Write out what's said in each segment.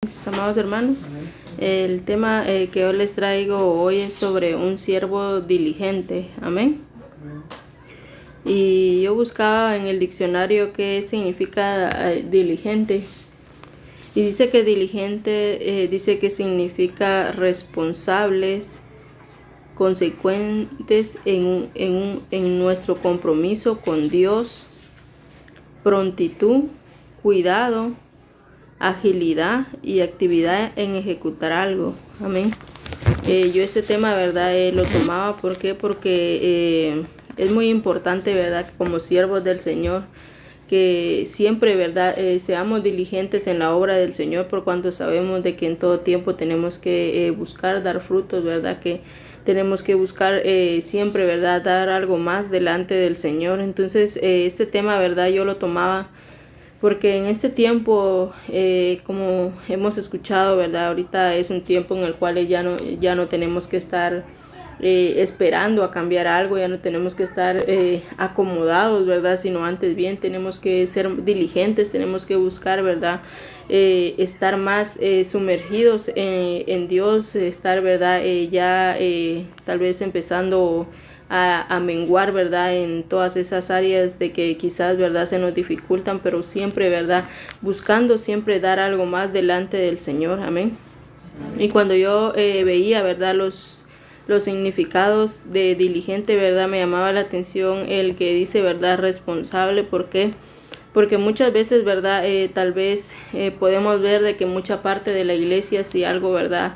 Mis amados hermanos, el tema que yo les traigo hoy es sobre un siervo diligente. Amén. Y yo buscaba en el diccionario qué significa diligente. Y dice que diligente dice que significa responsables, consecuentes en nuestro compromiso con Dios, prontitud, cuidado, agilidad y actividad en ejecutar algo. Amén. Yo este tema, verdad, lo tomaba porque es muy importante, verdad, que como siervos del Señor, que siempre, verdad, seamos diligentes en la obra del Señor, por cuanto sabemos de que en todo tiempo tenemos que buscar dar frutos, verdad, que tenemos que buscar siempre, verdad, dar algo más delante del Señor. Entonces este tema, verdad, yo lo tomaba porque en este tiempo, como hemos escuchado, ¿verdad? Ahorita es un tiempo en el cual ya no tenemos que estar esperando a cambiar algo, ya no tenemos que estar acomodados, ¿verdad? Sino antes bien tenemos que ser diligentes, tenemos que buscar, ¿verdad? Estar más sumergidos en Dios, estar, ¿verdad? Tal vez empezando a menguar, ¿verdad? En todas esas áreas de que quizás, ¿verdad? Se nos dificultan, pero siempre, ¿verdad? Buscando siempre dar algo más delante del Señor. Amén. Y cuando yo veía, ¿verdad? Los significados de diligente, ¿verdad? Me llamaba la atención el que dice, ¿verdad? Responsable. ¿Por qué? Porque muchas veces, ¿verdad? Tal vez podemos ver de que mucha parte de la iglesia, si algo, ¿verdad?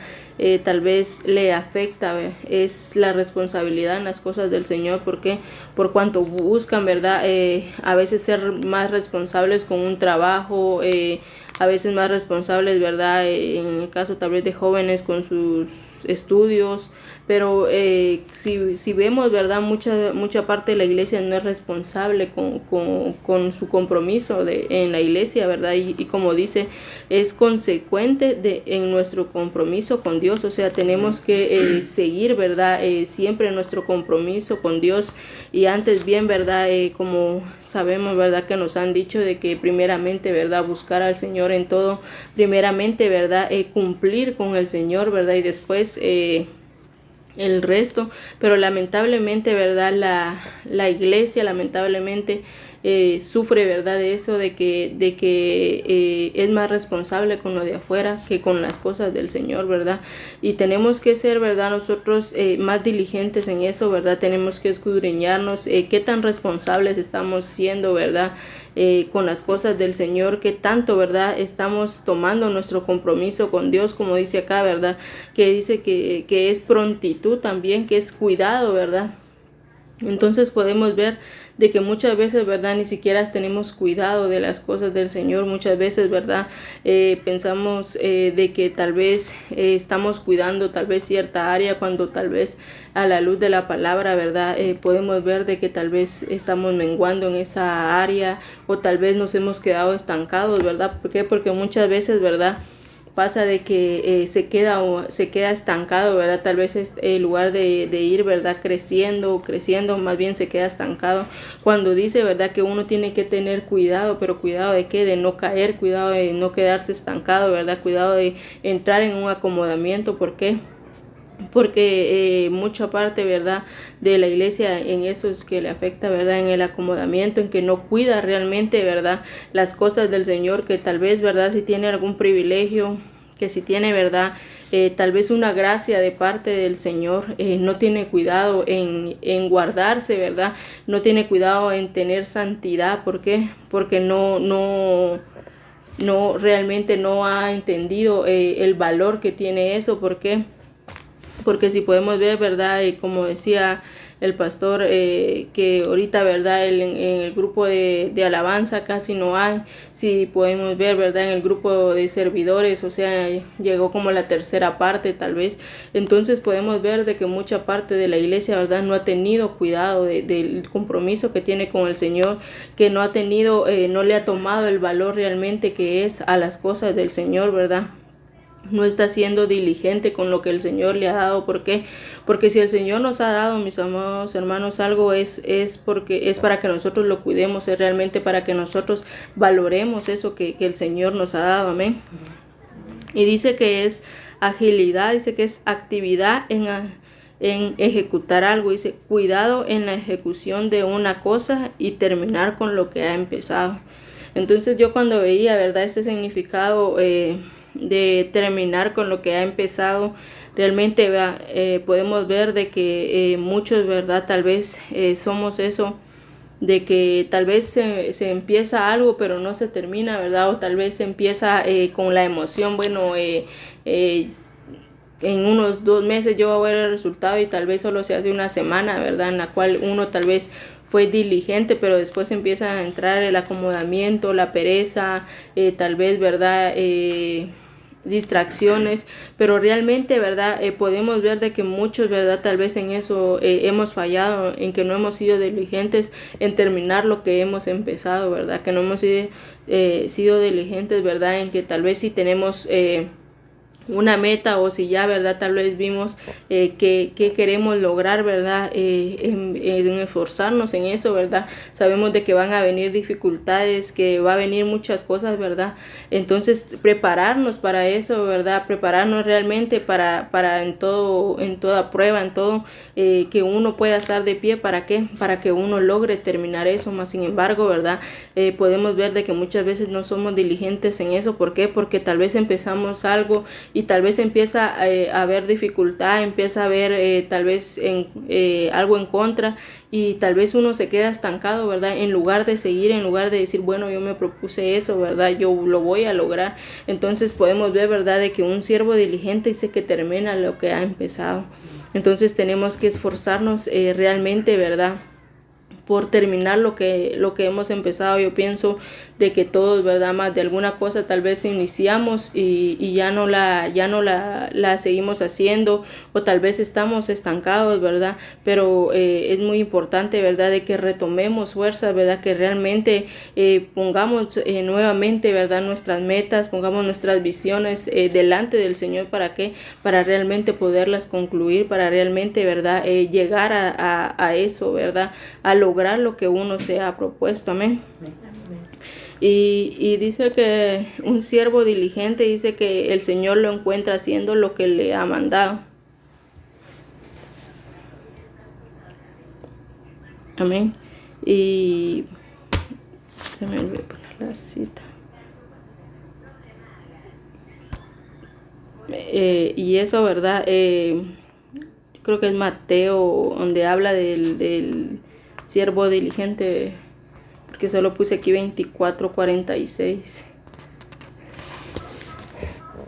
Tal vez le afecta, es la responsabilidad en las cosas del Señor. ¿Por qué? Por cuanto buscan, ¿verdad? A veces ser más responsables con un trabajo, a veces más responsables, ¿verdad? En el caso tal vez de jóvenes con sus estudios, pero si vemos, ¿verdad? Mucha parte de la iglesia no es responsable con su compromiso en la iglesia, ¿verdad? Y como dice, es consecuente en nuestro compromiso con Dios. O sea, tenemos que seguir, ¿verdad? Siempre nuestro compromiso con Dios. Y antes bien, ¿verdad? Como sabemos, ¿verdad? Que nos han dicho de que primeramente, ¿verdad? Buscar al Señor en todo, primeramente, ¿verdad? Cumplir con el Señor, ¿verdad? Y después el resto. Pero lamentablemente, ¿verdad? La iglesia lamentablemente sufre, ¿verdad? De eso, de que es más responsable con lo de afuera que con las cosas del Señor, ¿verdad? Y tenemos que ser, ¿verdad? Nosotros más diligentes en eso, ¿verdad? Tenemos que escudriñarnos qué tan responsables estamos siendo, ¿verdad? Con las cosas del Señor, que tanto, ¿verdad? Estamos tomando nuestro compromiso con Dios, como dice acá, ¿verdad? Que dice que es prontitud también, que es cuidado, ¿verdad? Entonces podemos ver de que muchas veces, ¿verdad? Ni siquiera tenemos cuidado de las cosas del Señor. Muchas veces, ¿verdad? Pensamos de que tal vez estamos cuidando tal vez cierta área, cuando tal vez a la luz de la palabra, ¿verdad? Podemos ver de que tal vez estamos menguando en esa área, o tal vez nos hemos quedado estancados, ¿verdad? ¿Por qué? Porque muchas veces, ¿verdad? Pasa de que se queda estancado, ¿verdad? Tal vez en lugar de ir, ¿verdad? Creciendo, más bien se queda estancado. Cuando dice, ¿verdad? Que uno tiene que tener cuidado, pero cuidado de qué, de no caer, cuidado de no quedarse estancado, ¿verdad? Cuidado de entrar en un acomodamiento. ¿Por qué? Porque mucha parte, ¿verdad? De la iglesia en eso es que le afecta, ¿verdad? En el acomodamiento, en que no cuida realmente, ¿verdad? Las cosas del Señor, que tal vez, ¿verdad? Si tiene algún privilegio, que si tiene, ¿verdad? Tal vez una gracia de parte del Señor, no tiene cuidado en guardarse, ¿verdad? No tiene cuidado en tener santidad. ¿Por qué? Porque no realmente no ha entendido el valor que tiene eso. ¿Por qué? Porque si podemos ver, ¿verdad? Como decía el pastor, que ahorita, ¿verdad? En el grupo de alabanza casi no hay. Si podemos ver, ¿verdad? En el grupo de servidores, o sea, llegó como la tercera parte tal vez. Entonces podemos ver de que mucha parte de la iglesia, ¿verdad? No ha tenido cuidado del compromiso que tiene con el Señor, que no ha tenido, no le ha tomado el valor realmente que es a las cosas del Señor, ¿verdad? No está siendo diligente con lo que el Señor le ha dado. ¿Por qué? Porque si el Señor nos ha dado, mis amados hermanos, algo es porque es para que nosotros lo cuidemos, es realmente para que nosotros valoremos eso que el Señor nos ha dado. Amén. Y dice que es agilidad, dice que es actividad en ejecutar algo. Dice cuidado en la ejecución de una cosa y terminar con lo que ha empezado. Entonces yo cuando veía, ¿verdad?, este significado de terminar con lo que ha empezado, realmente podemos ver de que muchos, ¿verdad?, tal vez somos eso, de que tal vez se empieza algo pero no se termina, ¿verdad? O tal vez se empieza con la emoción, bueno, en unos 2 meses yo voy a ver el resultado, y tal vez solo se hace una semana, ¿verdad?, en la cual uno tal vez fue diligente, pero después empieza a entrar el acomodamiento, la pereza, tal vez, ¿verdad?, distracciones, pero realmente, ¿verdad?, podemos ver de que muchos, ¿verdad?, tal vez en eso hemos fallado, en que no hemos sido diligentes en terminar lo que hemos empezado, ¿verdad?, que no hemos sido diligentes, ¿verdad?, en que tal vez si tenemos una meta, o si ya, ¿verdad?, tal vez vimos que queremos lograr, ¿verdad?, en esforzarnos en eso, ¿verdad? Sabemos de que van a venir dificultades, que va a venir muchas cosas, ¿verdad? Entonces prepararnos para eso, ¿verdad? Prepararnos realmente para en toda prueba, en todo, que uno pueda estar de pie. ¿Para qué? Para que uno logre terminar eso. Más sin embargo, ¿verdad?, podemos ver de que muchas veces no somos diligentes en eso. ¿Por qué? Porque tal vez empezamos algo y tal vez empieza a haber dificultad, empieza a haber tal vez algo en contra, y tal vez uno se queda estancado, ¿verdad? En lugar de seguir, en lugar de decir, bueno, yo me propuse eso, ¿verdad?, yo lo voy a lograr. Entonces podemos ver, ¿verdad?, de que un siervo diligente dice que termina lo que ha empezado. Entonces tenemos que esforzarnos realmente, ¿verdad?, por terminar lo que hemos empezado. Yo pienso de que todos, ¿verdad?, más de alguna cosa tal vez iniciamos y ya no la seguimos haciendo, o tal vez estamos estancados, ¿verdad? Pero es muy importante, ¿verdad?, de que retomemos fuerzas, ¿verdad?, que realmente pongamos nuevamente, ¿verdad?, nuestras metas, pongamos nuestras visiones delante del Señor. ¿Para qué? Para realmente poderlas concluir, para realmente, ¿verdad?, llegar a eso, ¿verdad?, a lograr lo que uno se ha propuesto. Amén. Y dice que un siervo diligente, dice que el Señor lo encuentra haciendo lo que le ha mandado. Amén. Y se me olvidó poner la cita. Y eso, ¿verdad? Creo que es Mateo, donde habla del siervo diligente, porque solo puse aquí 24:46.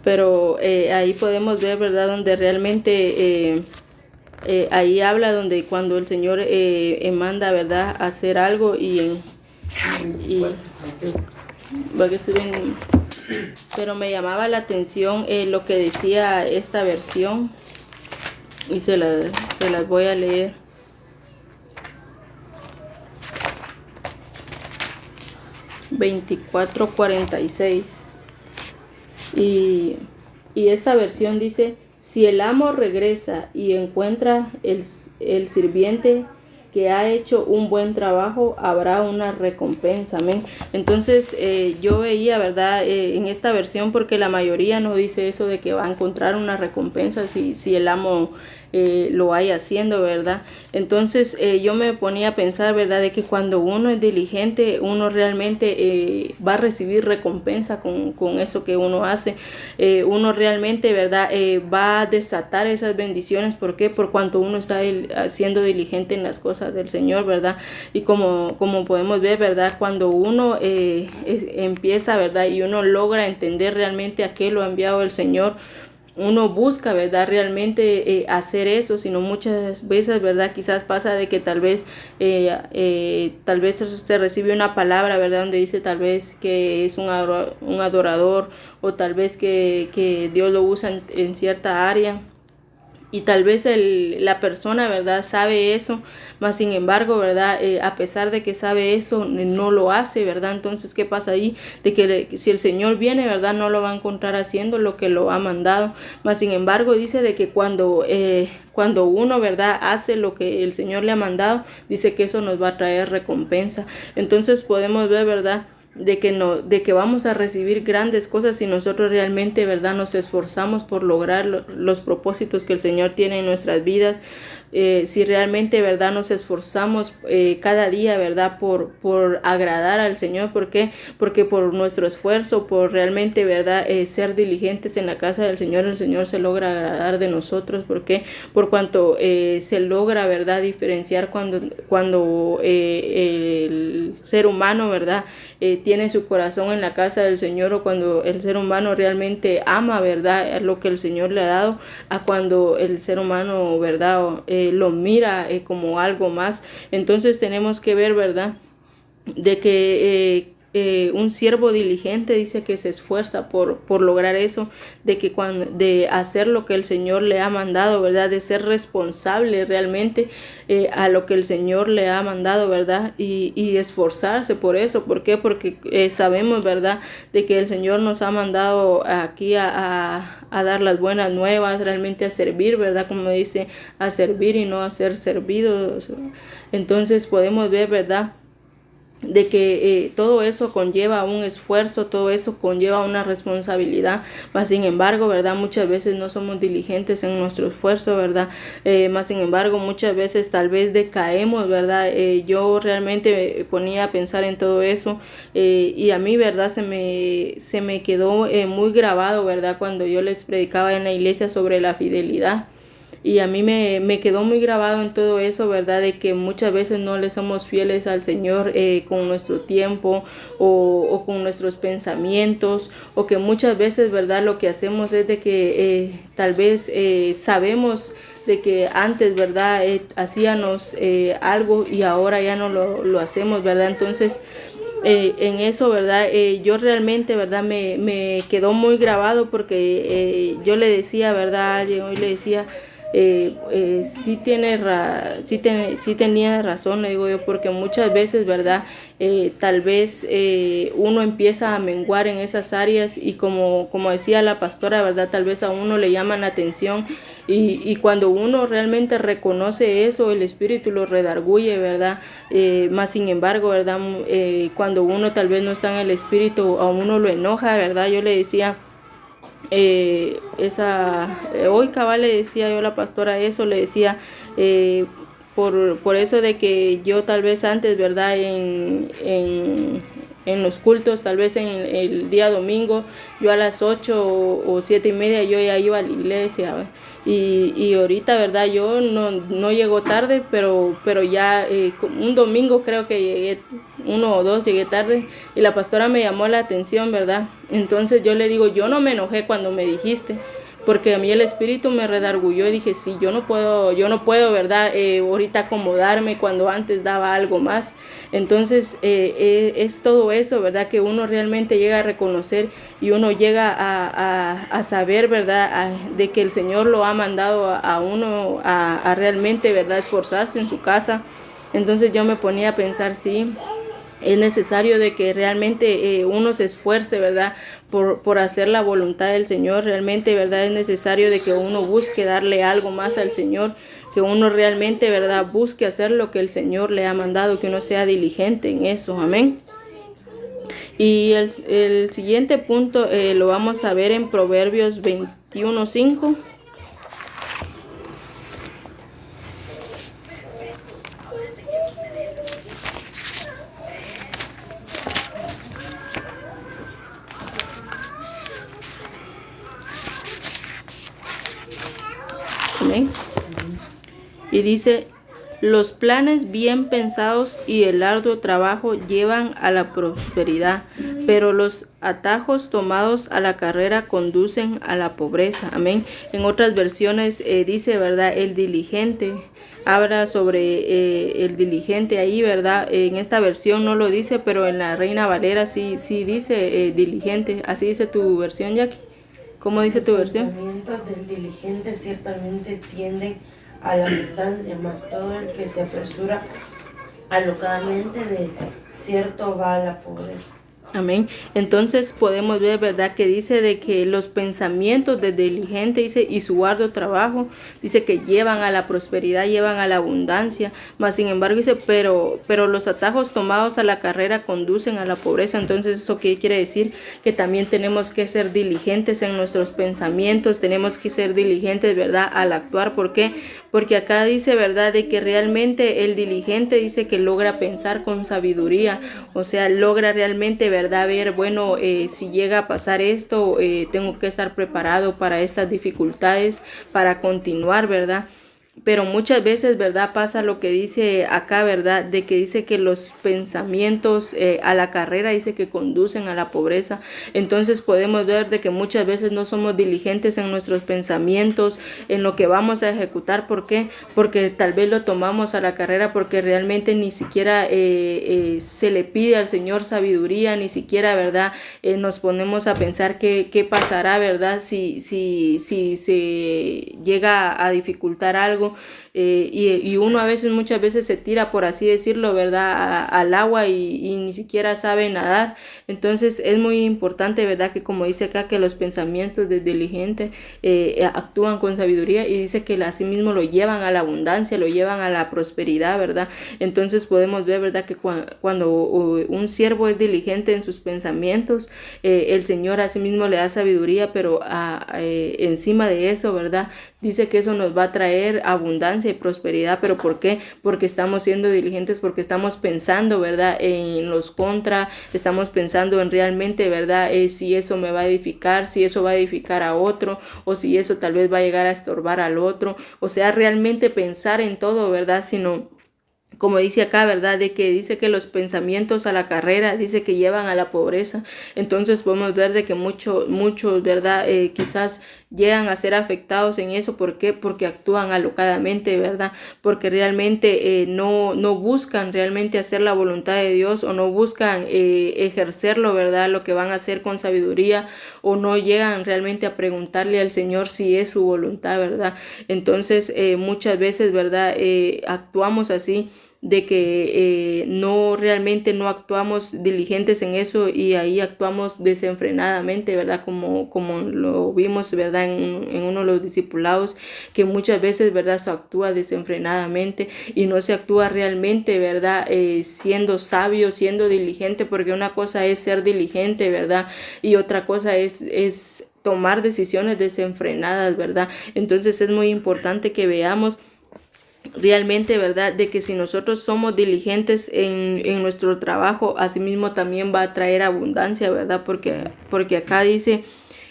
Pero ahí podemos ver, ¿verdad?, donde realmente ahí habla donde cuando el Señor manda, ¿verdad?, hacer algo pero me llamaba la atención lo que decía esta versión, y se las voy a leer. (24:46). Y esta versión dice: si el amo regresa y encuentra el sirviente que ha hecho un buen trabajo, habrá una recompensa. Amén. Entonces yo veía, ¿verdad?, en esta versión, porque la mayoría no dice eso de que va a encontrar una recompensa si el amo lo vaya haciendo, ¿verdad? Entonces yo me ponía a pensar, ¿verdad?, de que cuando uno es diligente, uno realmente va a recibir recompensa con eso que uno hace. Uno realmente, ¿verdad?, va a desatar esas bendiciones. ¿Por qué? Por cuanto uno está siendo diligente en las cosas del Señor, ¿verdad? Y como podemos ver, ¿verdad?, cuando uno empieza, ¿verdad?, y uno logra entender realmente a qué lo ha enviado el Señor, uno busca, ¿verdad?, realmente hacer eso. Sino muchas veces, ¿verdad?, quizás pasa de que tal vez se recibe una palabra, ¿verdad?, donde dice tal vez que es un adorador, o tal vez que Dios lo usa en cierta área. Y tal vez la persona, ¿verdad?, sabe eso, mas sin embargo, ¿verdad?, a pesar de que sabe eso, no lo hace, ¿verdad? Entonces, ¿qué pasa ahí? De que si el Señor viene, ¿verdad?, no lo va a encontrar haciendo lo que lo ha mandado. Mas sin embargo, dice de que cuando uno, ¿verdad?, hace lo que el Señor le ha mandado, dice que eso nos va a traer recompensa. Entonces podemos ver, ¿verdad?, de que vamos a recibir grandes cosas si nosotros realmente, ¿verdad?, nos esforzamos por lograr los propósitos que el Señor tiene en nuestras vidas. Si realmente, ¿verdad?, nos esforzamos cada día, ¿verdad?, por agradar al Señor. ¿Por qué? Porque por nuestro esfuerzo, por realmente, ¿verdad?, ser diligentes en la casa del Señor, el Señor se logra agradar de nosotros. ¿Por qué? Por cuanto se logra, ¿verdad?, diferenciar cuando el ser humano, ¿verdad?, tiene su corazón en la casa del Señor, o cuando el ser humano realmente ama, ¿verdad?, lo que el Señor le ha dado, a cuando el ser humano, ¿verdad?, lo mira como algo más. Entonces tenemos que ver, ¿verdad?, de que un siervo diligente dice que se esfuerza por lograr eso, de hacer lo que el Señor le ha mandado, ¿verdad?, de ser responsable realmente a lo que el Señor le ha mandado, ¿verdad?, y esforzarse por eso. ¿Por qué? Porque sabemos, ¿verdad?, de que el Señor nos ha mandado aquí a dar las buenas nuevas, realmente a servir, ¿verdad?, como dice, a servir y no a ser servidos. Entonces podemos ver, ¿verdad?, de que todo eso conlleva un esfuerzo, todo eso conlleva una responsabilidad. Mas sin embargo, ¿verdad?, muchas veces no somos diligentes en nuestro esfuerzo, ¿verdad? Mas sin embargo, muchas veces tal vez decaemos, ¿verdad? Yo realmente me ponía a pensar en todo eso y a mí, ¿verdad?, se me quedó muy grabado, ¿verdad?, cuando yo les predicaba en la iglesia sobre la fidelidad. Y a mí me quedó muy grabado en todo eso, ¿verdad?, de que muchas veces no le somos fieles al Señor con nuestro tiempo o con nuestros pensamientos, o que muchas veces, ¿verdad?, lo que hacemos es de que tal vez sabemos de que antes, ¿verdad?, hacíamos algo y ahora ya no lo hacemos, ¿verdad? Entonces en eso, ¿verdad?, yo realmente, ¿verdad?, me quedó muy grabado, porque yo le decía, ¿verdad?, yo le decía, sí tenía razón, le digo yo, porque muchas veces, ¿verdad?, tal vez uno empieza a menguar en esas áreas, y como decía la pastora, ¿verdad?, tal vez a uno le llaman la atención, y cuando uno realmente reconoce eso, el Espíritu lo redarguye, ¿verdad? Más sin embargo, ¿verdad?, cuando uno tal vez no está en el Espíritu, a uno lo enoja, ¿verdad? Yo le decía, hoy cabal le decía yo a la pastora eso, le decía, por eso de que yo tal vez antes, ¿verdad?, en los cultos, tal vez en el día domingo, yo a las 8 o 7:30 yo ya iba a la iglesia, ¿verdad? Y ahorita, ¿verdad?, yo no llego tarde, pero ya un domingo creo que llegué, 1 o 2 llegué tarde, y la pastora me llamó la atención, ¿verdad? Entonces yo le digo, yo no me enojé cuando me dijiste, porque a mí el Espíritu me redarguyó, y dije, sí, yo no puedo, ¿verdad?, ahorita acomodarme cuando antes daba algo más. Entonces es todo eso, ¿verdad?, que uno realmente llega a reconocer, y uno llega a saber, ¿verdad?, de que el Señor lo ha mandado a uno a realmente, ¿verdad?, esforzarse en su casa. Entonces yo me ponía a pensar, sí, es necesario de que realmente uno se esfuerce, ¿verdad?, por hacer la voluntad del Señor. Realmente, ¿verdad?, es necesario de que uno busque darle algo más al Señor, que uno realmente, ¿verdad?, busque hacer lo que el Señor le ha mandado, que uno sea diligente en eso. Amén. Y el siguiente punto lo vamos a ver en Proverbios 21:5. Amén. Y dice, los planes bien pensados y el arduo trabajo llevan a la prosperidad, pero los atajos tomados a la carrera conducen a la pobreza. Amén. En otras versiones dice, ¿verdad?, el diligente. Habla sobre el diligente ahí, ¿verdad? En esta versión no lo dice, pero en la Reina Valera sí dice diligente. Así dice tu versión, Jackie. ¿Cómo dice tu versión? Los pensamientos del diligente ciertamente tienden a la abundancia, mas todo el que se apresura alocadamente de cierto va a la pobreza. Amén. Entonces podemos ver, ¿verdad? Que dice de que los pensamientos de diligente, dice, y su arduo trabajo, dice que llevan a la prosperidad, llevan a la abundancia. Mas sin embargo dice, pero los atajos tomados a la carrera conducen a la pobreza. Entonces, ¿eso qué quiere decir? Que también tenemos que ser diligentes en nuestros pensamientos, tenemos que ser diligentes, ¿verdad? Al actuar. ¿Por qué? Porque acá dice, ¿verdad? De que realmente el diligente dice que logra pensar con sabiduría, o sea, logra realmente, ¿verdad? Ver, bueno, si llega a pasar esto, tengo que estar preparado para estas dificultades, para continuar, ¿verdad? Pero muchas veces, ¿verdad? Pasa lo que dice acá, ¿verdad? De que dice que los pensamientos a la carrera dice que conducen a la pobreza. Entonces podemos ver de que muchas veces no somos diligentes en nuestros pensamientos, en lo que vamos a ejecutar. ¿Por qué? Porque tal vez lo tomamos a la carrera porque realmente ni siquiera se le pide al Señor sabiduría, ni siquiera, ¿verdad? Nos ponemos a pensar qué pasará, ¿verdad? Si se llega a dificultar algo. Y uno a veces, muchas veces se tira, por así decirlo, ¿verdad? Al agua y ni siquiera sabe nadar. Entonces es muy importante, ¿verdad? Que como dice acá, que los pensamientos del diligente actúan con sabiduría y dice que así mismo lo llevan a la abundancia, lo llevan a la prosperidad, ¿verdad? Entonces podemos ver, ¿verdad? Que cuando un siervo es diligente en sus pensamientos, el Señor así mismo le da sabiduría, pero encima de eso, ¿verdad? Dice que eso nos va a traer abundancia y prosperidad, pero ¿por qué? Porque estamos siendo diligentes, porque estamos pensando, ¿verdad? En los contra, estamos pensando en realmente, ¿verdad? Si eso me va a edificar, si eso va a edificar a otro, o si eso tal vez va a llegar a estorbar al otro, o sea, realmente pensar en todo, ¿verdad? Sino como dice acá, ¿verdad? De que dice que los pensamientos a la carrera, dice que llevan a la pobreza. Entonces podemos ver de que muchos, ¿verdad? Quizás llegan a ser afectados en eso. ¿Por qué? Porque actúan alocadamente, ¿verdad? Porque realmente no buscan realmente hacer la voluntad de Dios o no buscan ejercerlo, ¿verdad? Lo que van a hacer con sabiduría o no llegan realmente a preguntarle al Señor si es su voluntad, ¿verdad? Entonces muchas veces, ¿verdad? Actuamos así de que no realmente no actuamos diligentes en eso y ahí actuamos desenfrenadamente, ¿verdad? Como lo vimos, ¿verdad? En uno de los discipulados, que muchas veces, ¿verdad? Se actúa desenfrenadamente y no se actúa realmente, ¿verdad? Siendo sabio, siendo diligente, porque una cosa es ser diligente, ¿verdad? Y otra cosa es tomar decisiones desenfrenadas, ¿verdad? Entonces es muy importante que veamos realmente, ¿verdad? De que si nosotros somos diligentes en nuestro trabajo, asimismo también va a traer abundancia, ¿verdad? Porque acá dice,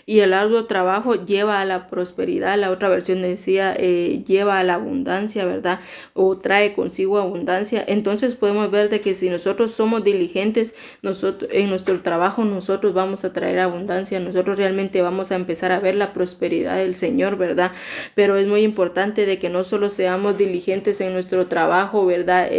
y el arduo trabajo lleva a la prosperidad. La otra versión decía, lleva a la abundancia, ¿verdad? O trae consigo abundancia. Entonces podemos ver de que si nosotros somos diligentes, nosotros en nuestro trabajo, nosotros vamos a traer abundancia, nosotros realmente vamos a empezar a ver la prosperidad del Señor, ¿verdad? Pero es muy importante de que no solo seamos diligentes en nuestro trabajo, ¿verdad?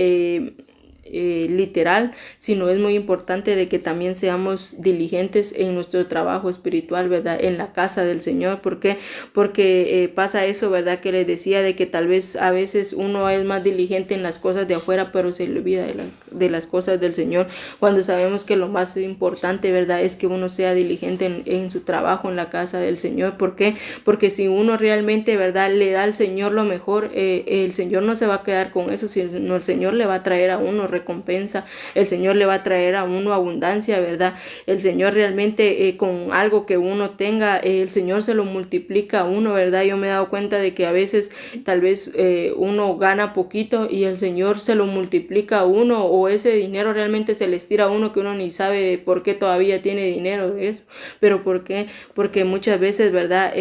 Literal, sino es muy importante de que también seamos diligentes en nuestro trabajo espiritual, ¿verdad? En la casa del Señor. ¿Por qué? Porque pasa eso, ¿verdad? Que les decía de que tal vez a veces uno es más diligente en las cosas de afuera, pero se le olvida de las cosas del Señor, cuando sabemos que lo más importante, ¿verdad? Es que uno sea diligente en su trabajo en la casa del Señor. ¿Por qué? Porque si uno realmente, ¿verdad? Le da al Señor lo mejor, el Señor no se va a quedar con eso, sino el Señor le va a traer a uno recompensa, el Señor le va a traer a uno abundancia, ¿verdad? El Señor realmente con algo que uno tenga, el Señor se lo multiplica a uno, ¿verdad? Yo me he dado cuenta de que a veces tal vez uno gana poquito y el Señor se lo multiplica a uno, o ese dinero realmente se le estira a uno que uno ni sabe por qué todavía tiene dinero de eso. ¿Pero por qué? Porque muchas veces, ¿verdad?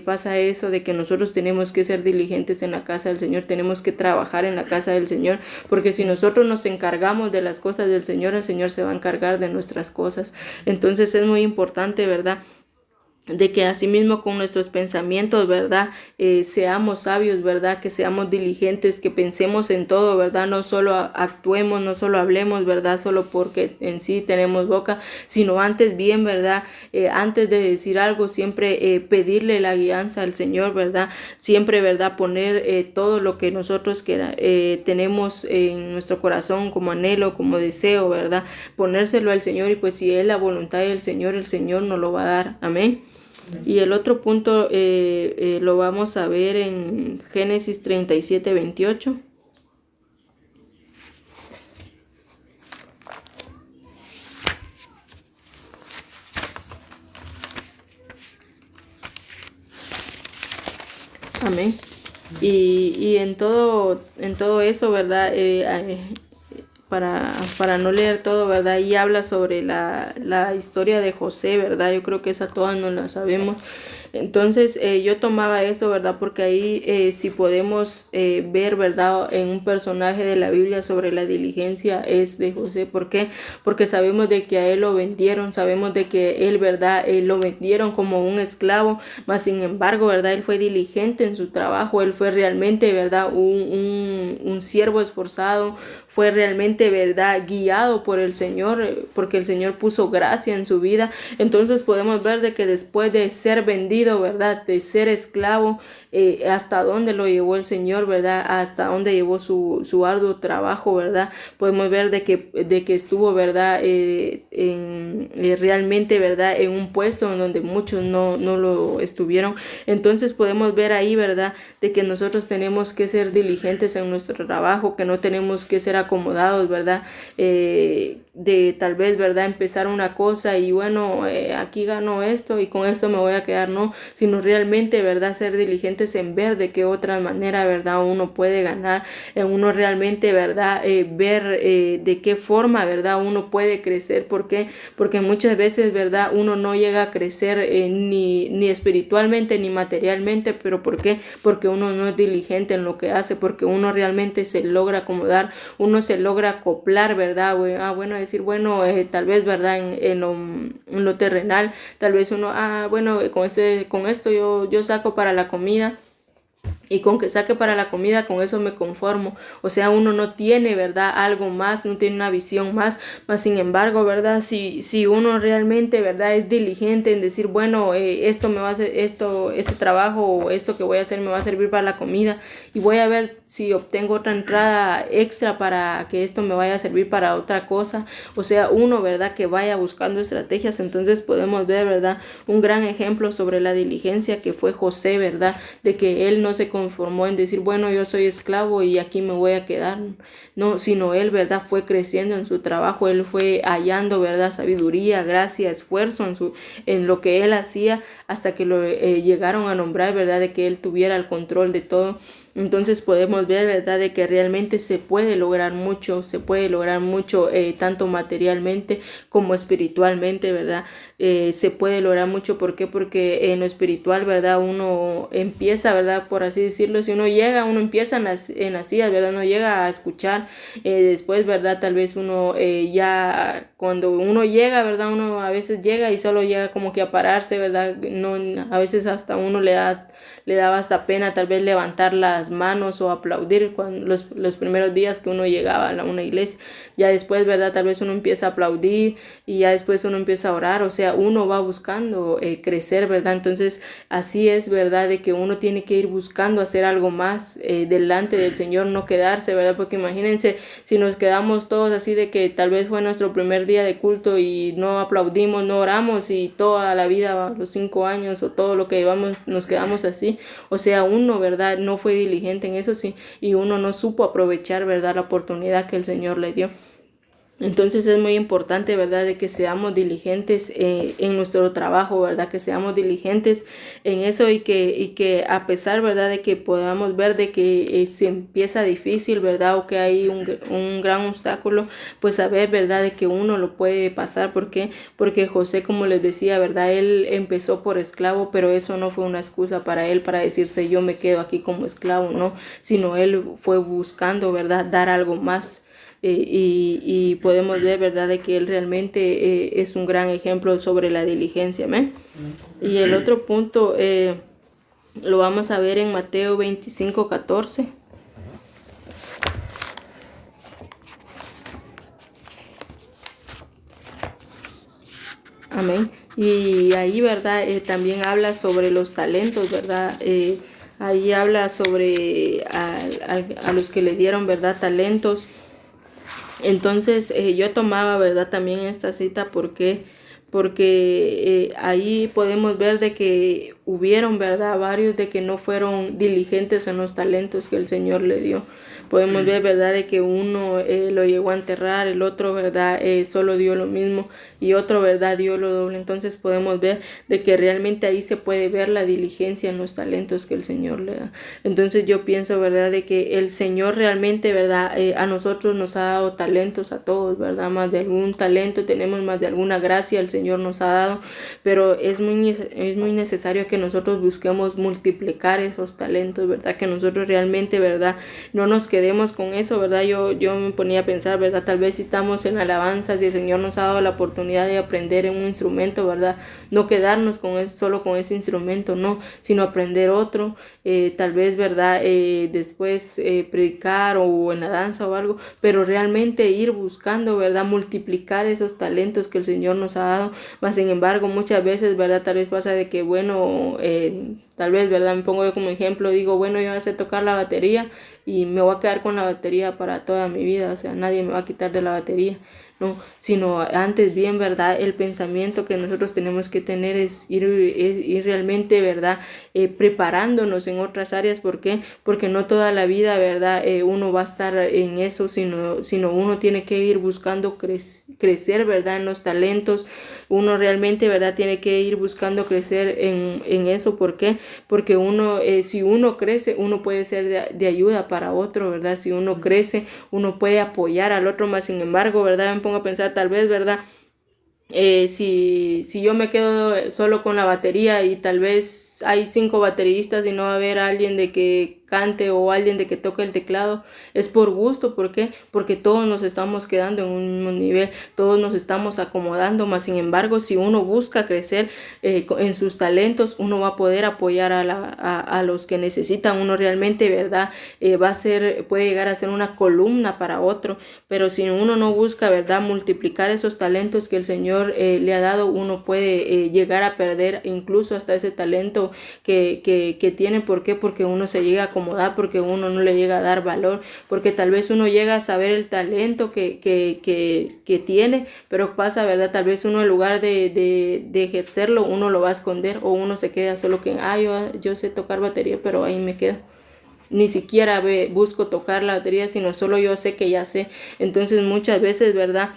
Pasa eso de que nosotros tenemos que ser diligentes en la casa del Señor, tenemos que trabajar en la casa del Señor, porque si nosotros nos encargamos de las cosas del Señor, el Señor se va a encargar de nuestras cosas. Entonces es muy importante, ¿verdad? de que asimismo con nuestros pensamientos, ¿verdad? Seamos sabios, ¿verdad? Que seamos diligentes, que pensemos en todo, ¿verdad? No solo actuemos, no solo hablemos, ¿verdad? Solo porque en sí tenemos boca, sino antes bien, ¿verdad? Antes de decir algo, siempre pedirle la guianza al Señor, ¿verdad? Siempre, ¿verdad? Poner todo lo que nosotros tenemos en nuestro corazón como anhelo, como deseo, ¿verdad? Ponérselo al Señor, y pues si es la voluntad del Señor, el Señor nos lo va a dar. Amén. Y el otro punto lo vamos a ver en Génesis 37:28. Amén. Y en todo eso, ¿verdad? Para no leer todo, ¿verdad? Y habla sobre la historia de José, ¿verdad? Yo creo que esa todas no la sabemos. Entonces yo tomaba eso, ¿verdad? Porque ahí si podemos ver, ¿verdad? En un personaje de la Biblia sobre la diligencia es de José. ¿Por qué? Porque sabemos de que a él lo vendieron, sabemos de que él, ¿verdad? Lo vendieron como un esclavo, mas sin embargo, ¿verdad? Él fue diligente en su trabajo, él fue realmente, ¿verdad? Un siervo esforzado, fue realmente, ¿verdad? Guiado por el Señor, porque el Señor puso gracia en su vida. Entonces podemos ver de que después de ser vendido, ¿verdad? De ser esclavo, hasta dónde lo llevó el Señor, ¿verdad? Hasta dónde llevó su arduo trabajo, ¿verdad? Podemos ver de que estuvo, ¿verdad? Realmente, ¿verdad? En un puesto en donde muchos no lo estuvieron. Entonces podemos ver ahí, ¿verdad? De que nosotros tenemos que ser diligentes en nuestro trabajo, que no tenemos que ser acomodados, ¿verdad? De tal vez, ¿verdad? Empezar una cosa y bueno, aquí gano esto y con esto me voy a quedar, no, sino realmente, ¿verdad? Ser diligentes en ver de qué otra manera, ¿verdad? Uno puede ganar, en uno realmente, ¿verdad? Ver de qué forma, ¿verdad? Uno puede crecer. ¿Por qué? Porque muchas veces, ¿verdad? Uno no llega a crecer ni espiritualmente ni materialmente, pero ¿por qué? Porque uno no es diligente en lo que hace, porque uno realmente se logra acomodar, uno se logra acoplar, ¿verdad? Bueno, decir, bueno, tal vez, ¿verdad? En lo terrenal, tal vez uno, bueno, con esto yo saco para la comida. Y con que saque para la comida, con eso me conformo. O sea, uno no tiene, ¿verdad? Algo más, no tiene una visión más. Mas sin embargo, ¿verdad? Si uno realmente, ¿verdad? Es diligente en decir, bueno, esto me va a hacer, este trabajo o esto que voy a hacer me va a servir para la comida. Y voy a ver si obtengo otra entrada extra para que esto me vaya a servir para otra cosa. O sea, uno, ¿verdad? Que vaya buscando estrategias. Entonces podemos ver, ¿verdad? Un gran ejemplo sobre la diligencia que fue José, ¿verdad? De que él no se conformó en decir, bueno, yo soy esclavo y aquí me voy a quedar. No, sino él, ¿verdad? Fue creciendo en su trabajo, él fue hallando, ¿verdad? Sabiduría, gracia, esfuerzo en lo que él hacía, hasta que lo llegaron a nombrar, ¿verdad? De que él tuviera el control de todo. Entonces podemos ver, ¿verdad? De que realmente se puede lograr mucho, tanto materialmente como espiritualmente, ¿verdad? Se puede lograr mucho. ¿Por qué? Porque en lo espiritual, ¿verdad? Uno empieza, ¿verdad? Por así decirlo, si uno empieza en las sillas, ¿verdad? No llega a escuchar. Después, ¿verdad? Tal vez uno ya, cuando uno llega, ¿verdad? Uno a veces llega y solo llega como que a pararse, ¿verdad? No, a veces hasta uno le daba hasta pena tal vez levantar las manos o aplaudir cuando los primeros días que uno llegaba a una iglesia. Ya después, ¿verdad? Tal vez uno empieza a aplaudir y ya después uno empieza a orar. O sea, uno va buscando crecer, ¿verdad? Entonces así es, ¿verdad? De que uno tiene que ir buscando hacer algo más delante del Señor, no quedarse, ¿verdad? Porque imagínense si nos quedamos todos así de que tal vez fue nuestro primer día de culto y no aplaudimos, no oramos, y toda la vida, los 5 años o todo lo que llevamos, nos quedamos así. O sea, uno, ¿verdad? No fue diligente en eso, sí, y uno no supo aprovechar, ¿verdad? La oportunidad que el Señor le dio. Entonces es muy importante, ¿verdad? De que seamos diligentes en nuestro trabajo, ¿verdad? Que seamos diligentes en eso, y que a pesar, ¿verdad? De que podamos ver de que se empieza difícil, ¿verdad? O que hay un gran obstáculo, pues saber, ¿verdad? De que uno lo puede pasar. ¿Por qué? Porque José, como les decía, ¿verdad? Él empezó por esclavo, pero eso no fue una excusa para él para decirse yo me quedo aquí como esclavo, no, sino él fue buscando, ¿verdad? Dar algo más. y podemos ver, ¿verdad?, de que él realmente es un gran ejemplo sobre la diligencia. Amén. Y el otro punto lo vamos a ver en Mateo 25:14. Amén. Y ahí, ¿verdad? También habla sobre los talentos, ¿verdad? Ahí habla sobre a los que le dieron, ¿verdad?, talentos. Entonces yo tomaba, ¿verdad?, también esta cita porque ahí podemos ver de que hubieron, ¿verdad?, varios de que no fueron diligentes en los talentos que el Señor le dio. Podemos ver, ¿verdad?, de que uno lo llegó a enterrar, el otro, ¿verdad?, solo dio lo mismo y otro, ¿verdad?, dio lo doble. Entonces podemos ver de que realmente ahí se puede ver la diligencia en los talentos que el Señor le da. Entonces yo pienso, ¿verdad?, de que el Señor realmente, ¿verdad?, a nosotros nos ha dado talentos a todos, ¿verdad? Más de algún talento tenemos, más de alguna gracia el Señor nos ha dado, pero es muy necesario que nosotros busquemos multiplicar esos talentos, ¿verdad? Que nosotros realmente, ¿verdad?, no nos quedemos con eso, ¿verdad? Yo me ponía a pensar, ¿verdad? Tal vez si estamos en alabanza, si el Señor nos ha dado la oportunidad de aprender en un instrumento, ¿verdad? No quedarnos solo con ese instrumento, no, sino aprender otro, tal vez, ¿verdad?, después predicar o en la danza o algo, pero realmente ir buscando, ¿verdad?, multiplicar esos talentos que el Señor nos ha dado. Mas sin embargo, muchas veces, ¿verdad?, tal vez pasa de que, bueno, tal vez, ¿verdad?, me pongo yo como ejemplo, digo, bueno, yo sé tocar la batería y me voy a quedar con la batería para toda mi vida, o sea, nadie me va a quitar de la batería, no, sino antes bien, ¿verdad?, el pensamiento que nosotros tenemos que tener es ir realmente, ¿verdad?, preparándonos en otras áreas. ¿Por qué? Porque no toda la vida, ¿verdad?, uno va a estar en eso, sino uno tiene que ir buscando crecer, ¿verdad?, en los talentos. Uno realmente, ¿verdad?, tiene que ir buscando crecer en eso. ¿Por qué? Porque uno, si uno crece, uno puede ser de ayuda para otro, ¿verdad? Si uno crece, uno puede apoyar al otro. Más sin embargo, ¿verdad?, me pongo a pensar, tal vez, ¿verdad?, si yo me quedo solo con la batería y tal vez hay 5 bateristas y no va a haber alguien de que cante o alguien de que toque el teclado, es por gusto. ¿Por qué? Porque todos nos estamos quedando en un mismo nivel, todos nos estamos acomodando. Más sin embargo, si uno busca crecer en sus talentos, uno va a poder apoyar a los que necesitan. Uno realmente, ¿verdad?, puede llegar a ser una columna para otro, pero si uno no busca, ¿verdad?, multiplicar esos talentos que el Señor le ha dado, uno puede llegar a perder incluso hasta ese talento que tiene. ¿Por qué? Porque uno se llega a acomodar, porque uno no le llega a dar valor, porque tal vez uno llega a saber el talento que tiene, pero pasa, ¿verdad?, tal vez uno en lugar de ejercerlo, uno lo va a esconder, o uno se queda solo que, yo sé tocar batería, pero ahí me quedo. Ni siquiera busco tocar la batería, sino solo yo sé que ya sé. Entonces muchas veces, ¿verdad?,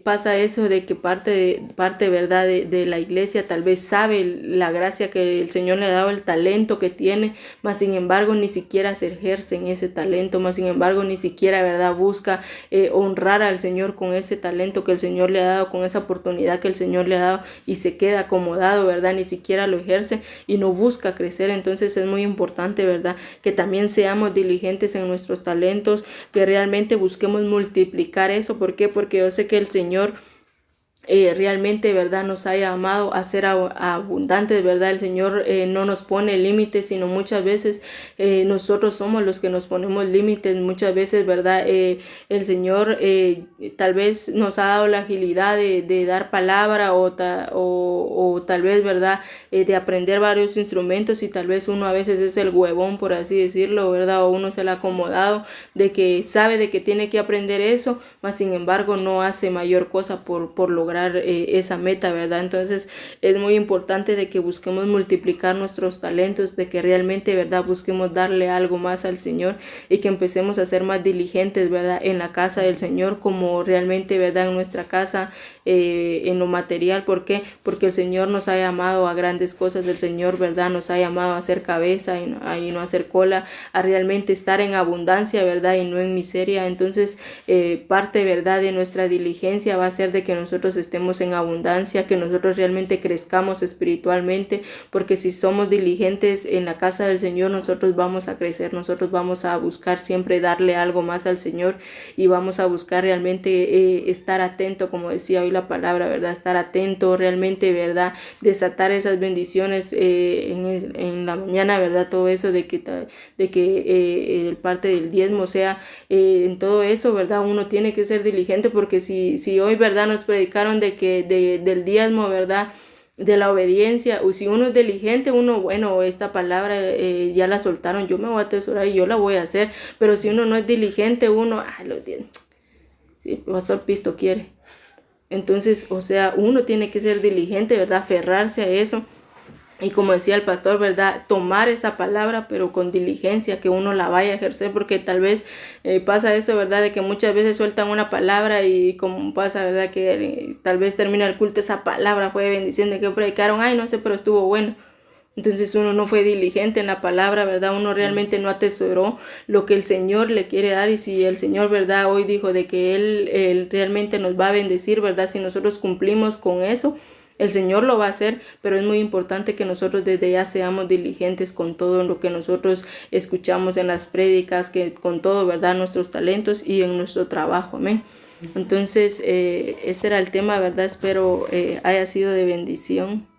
pasa eso de que parte ¿verdad?, de la iglesia tal vez sabe la gracia que el Señor le ha dado, el talento que tiene, mas sin embargo ni siquiera se ejerce en ese talento, mas sin embargo ni siquiera, ¿verdad?, busca honrar al Señor con ese talento que el Señor le ha dado, con esa oportunidad que el Señor le ha dado, y se queda acomodado, ¿verdad?, ni siquiera lo ejerce y no busca crecer. Entonces es muy importante, ¿verdad?, que también seamos diligentes en nuestros talentos, que realmente busquemos multiplicar eso. ¿Por qué? Porque yo sé que el Señor realmente, ¿verdad?, nos ha llamado a ser abundantes, ¿verdad? El Señor no nos pone límites, sino muchas veces nosotros somos los que nos ponemos límites. Muchas veces, ¿verdad?, el Señor tal vez nos ha dado la agilidad de dar palabra o tal vez, ¿verdad?, de aprender varios instrumentos, y tal vez uno a veces es el huevón, por así decirlo, ¿verdad?, o uno se le ha acomodado de que sabe de que tiene que aprender eso, mas sin embargo no hace mayor cosa por lograr esa meta, ¿verdad? Entonces es muy importante de que busquemos multiplicar nuestros talentos, de que realmente, ¿verdad?, busquemos darle algo más al Señor, y que empecemos a ser más diligentes, ¿verdad?, en la casa del Señor, como realmente, ¿verdad?, en nuestra casa en lo material. ¿Por qué? Porque el Señor nos ha llamado a grandes cosas. El Señor, ¿verdad?, nos ha llamado a ser cabeza y no a ser cola, a realmente estar en abundancia, ¿verdad?, y no en miseria. Entonces, parte, ¿verdad?, de nuestra diligencia va a ser de que nosotros estemos en abundancia, que nosotros realmente crezcamos espiritualmente, porque si somos diligentes en la casa del Señor, nosotros vamos a crecer, nosotros vamos a buscar siempre darle algo más al Señor y vamos a buscar realmente estar atento, como decía hoy la palabra, ¿verdad?, estar atento realmente, ¿verdad?, desatar esas bendiciones en la mañana, ¿verdad?, todo eso de que el parte del diezmo, o sea, en todo eso, ¿verdad?, uno tiene que ser diligente, porque si hoy, ¿verdad?, nos predicaron del diezmo, ¿verdad?, de la obediencia, o si uno es diligente, bueno, esta palabra ya la soltaron, yo me voy a atesorar y yo la voy a hacer. Pero si uno no es diligente, los diezmos, sí, pastor Pisto quiere. Entonces, o sea, uno tiene que ser diligente, ¿verdad?, aferrarse a eso. Y como decía el pastor, ¿verdad?, tomar esa palabra, pero con diligencia, que uno la vaya a ejercer, porque tal vez pasa eso, ¿verdad?, de que muchas veces sueltan una palabra y como pasa, ¿verdad?, que tal vez termina el culto, esa palabra fue bendición de que predicaron, ay, no sé, pero estuvo bueno. Entonces uno no fue diligente en la palabra, ¿verdad? Uno realmente no atesoró lo que el Señor le quiere dar. Y si el Señor, ¿verdad?, hoy dijo de que Él realmente nos va a bendecir, ¿verdad?, si nosotros cumplimos con eso, el Señor lo va a hacer. Pero es muy importante que nosotros desde ya seamos diligentes con todo lo que nosotros escuchamos en las prédicas, que con todo, ¿verdad?, nuestros talentos y en nuestro trabajo. Amén. Entonces, este era el tema, ¿verdad? Espero haya sido de bendición.